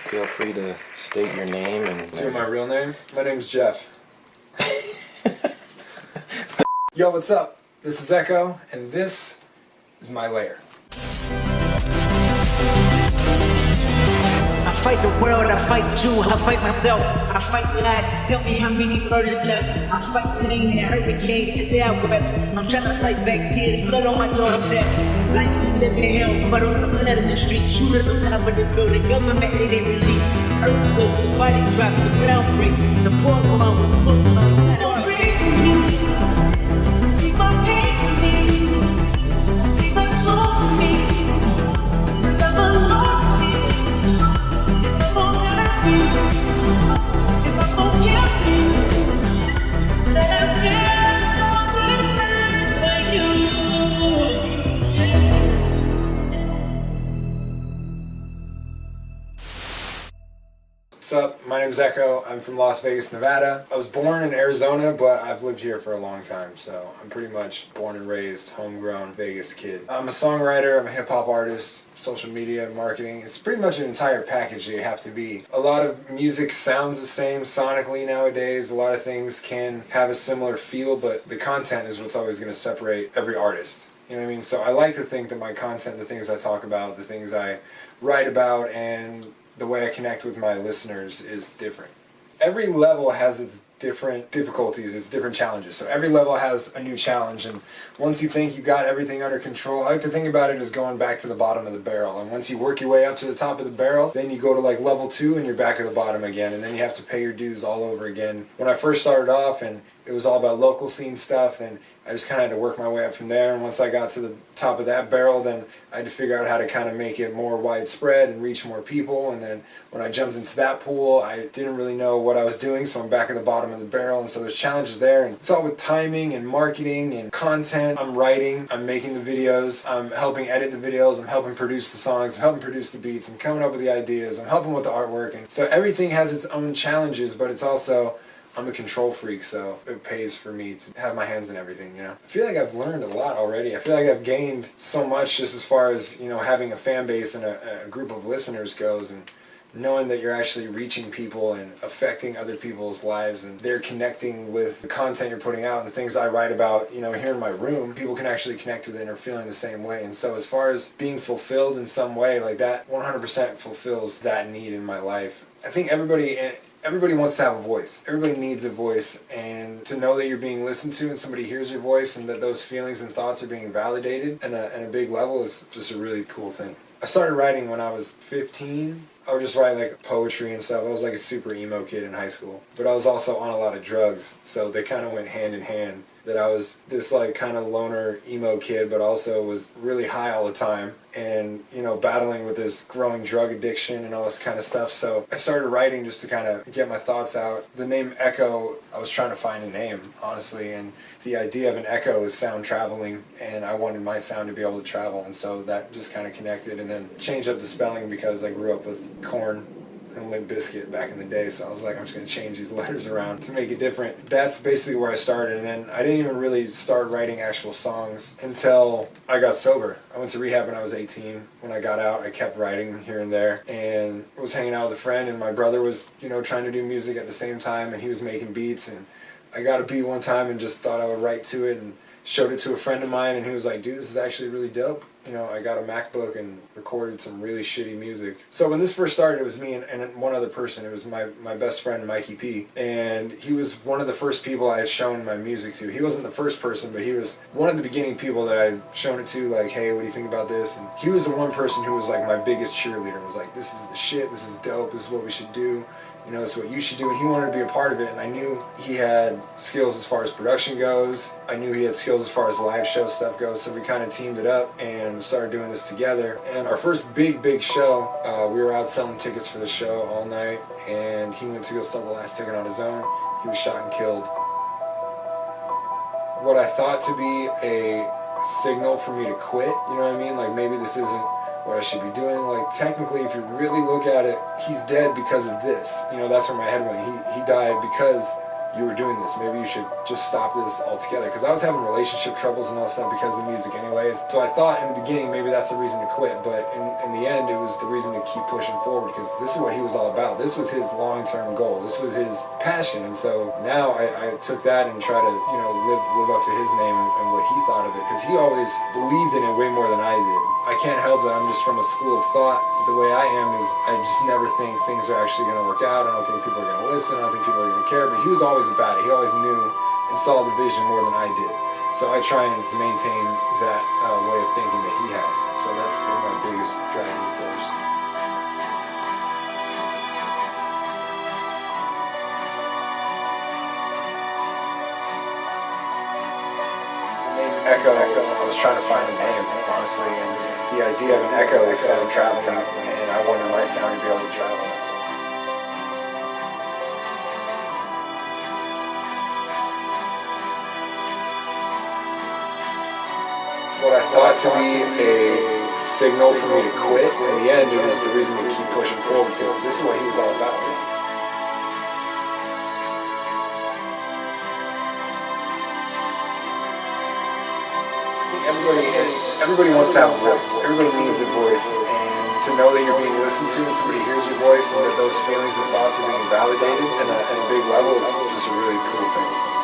Feel free to state your name and... Do my real name? My name's Jeff. Yo, what's up? This is EKOH, and this is my lair. I fight the world, I fight you, I fight myself. I fight life, just tell me how many murders left. I fight pain and hurricanes, today I wept. I'm trying to fight back tears, flood on my doorsteps. Life we live in hell, puddles of blood in the street. Shooters on top of the building, government needed relief. Earthquake, the body drop, the ground breaks. The poor girl was smoke lungs. Don't breathe for me, see my pain for me, see my soul for me. 'Cause I'm alone to see. What's up? My name's EKOH. I'm from Las Vegas, Nevada. I was born in Arizona, but I've lived here for a long time, so I'm pretty much born and raised, homegrown Vegas kid. I'm a songwriter, I'm a hip-hop artist, social media, marketing. It's pretty much an entire package that you have to be. A lot of music sounds the same sonically nowadays. A lot of things can have a similar feel, but the content is what's always going to separate every artist. You know what I mean? So I like to think that my content, the things I talk about, the things I write about, and the way I connect with my listeners is different. Every level has its different difficulties, its different challenges. So every level has a new challenge, and once you think you got everything under control, I like to think about it as going back to the bottom of the barrel. And once you work your way up to the top of the barrel, then you go to like level 2 and you're back at the bottom again, and then you have to pay your dues all over again. When I first started off and it was all about local scene stuff, then I just kind of had to work my way up from there. And once I got to the top of that barrel, then I had to figure out how to kind of make it more widespread and reach more people. And then when I jumped into that pool, I didn't really know what I was doing, so I'm back at the bottom of the barrel. And so there's challenges there, and it's all with timing and marketing and content. I'm writing, I'm making the videos, I'm helping edit the videos, I'm helping produce the songs, I'm helping produce the beats, I'm coming up with the ideas, I'm helping with the artwork. And so everything has its own challenges, but it's also, I'm a control freak, so it pays for me to have my hands in everything, you know? I feel like I've learned a lot already. I feel like I've gained so much just as far as, you know, having a fan base and a group of listeners goes, and knowing that you're actually reaching people and affecting other people's lives, and they're connecting with the content you're putting out and the things I write about, you know, here in my room, people can actually connect with it and are feeling the same way. And so as far as being fulfilled in some way, like that 100% fulfills that need in my life. I think everybody wants to have a voice. Everybody needs a voice, and to know that you're being listened to and somebody hears your voice and that those feelings and thoughts are being validated at a big level is just a really cool thing. I started writing when I was 15. I would just write like poetry and stuff. I was like a super emo kid in high school, but I was also on a lot of drugs, so they kind of went hand in hand. That I was this like kind of loner emo kid, but also was really high all the time, and you know, battling with this growing drug addiction and all this kind of stuff. So I started writing just to kind of get my thoughts out. The name EKOH, I was trying to find a name, honestly, and the idea of an echo is sound traveling, and I wanted my sound to be able to travel, and so that just kind of connected. And then changed up the spelling because I grew up with Corn and Limp Bizkit back in the day, so I was like, I'm just going to change these letters around to make it different. That's basically where I started, and then I didn't even really start writing actual songs until I got sober. I went to rehab when I was 18. When I got out, I kept writing here and there, and was hanging out with a friend, and my brother was, you know, trying to do music at the same time, and he was making beats, and I got a beat one time and just thought I would write to it and showed it to a friend of mine, and he was like, dude, this is actually really dope. You know, I got a MacBook and recorded some really shitty music. So when this first started, it was me and one other person. It was my best friend, Mikey P. And he was one of the first people I had shown my music to. He wasn't the first person, but he was one of the beginning people that I'd shown it to, like, hey, what do you think about this? And he was the one person who was like my biggest cheerleader. Was like, this is the shit, this is dope, this is what we should do. You know, it's what you should do, and he wanted to be a part of it, and I knew he had skills as far as production goes. I knew he had skills as far as live show stuff goes, so we kind of teamed it up and started doing this together. And our first big show, we were out selling tickets for the show all night, and he went to go sell the last ticket on his own. He was shot and killed. What I thought to be a signal for me to quit, you know what I mean? Like, maybe this isn't what I should be doing. Like, technically, if you really look at it, he's dead because of this. You know, that's where my head went. He died because you were doing this. Maybe you should just stop this altogether. Because I was having relationship troubles and all that stuff because of the music anyways. So I thought in the beginning maybe that's the reason to quit, but in the end it was the reason to keep pushing forward, because this is what he was all about. This was his long-term goal. This was his passion. And so now I took that and try to, you know, live up to his name and what he thought of it, because he always believed in it way more than I did. I can't help that I'm just from a school of thought. The way I am is I just never think things are actually going to work out. I don't think people are going to listen. I don't think people are going to care. But he was always about it. He always knew and saw the vision more than I did. So I try and maintain that way of thinking that he had. So that's been my biggest driving force. The name Echo, I was trying to find a name, honestly, and the idea of an echo is sound traveling, and I wanted my sound to be able to travel. What I thought to be a signal for me to quit, in the end it was the reason to keep pushing forward, because this is what he was all about. Everybody wants to have a voice. Everybody needs a voice, and to know that you're being listened to and somebody hears your voice and that those feelings and thoughts are being validated at a big level is just a really cool thing.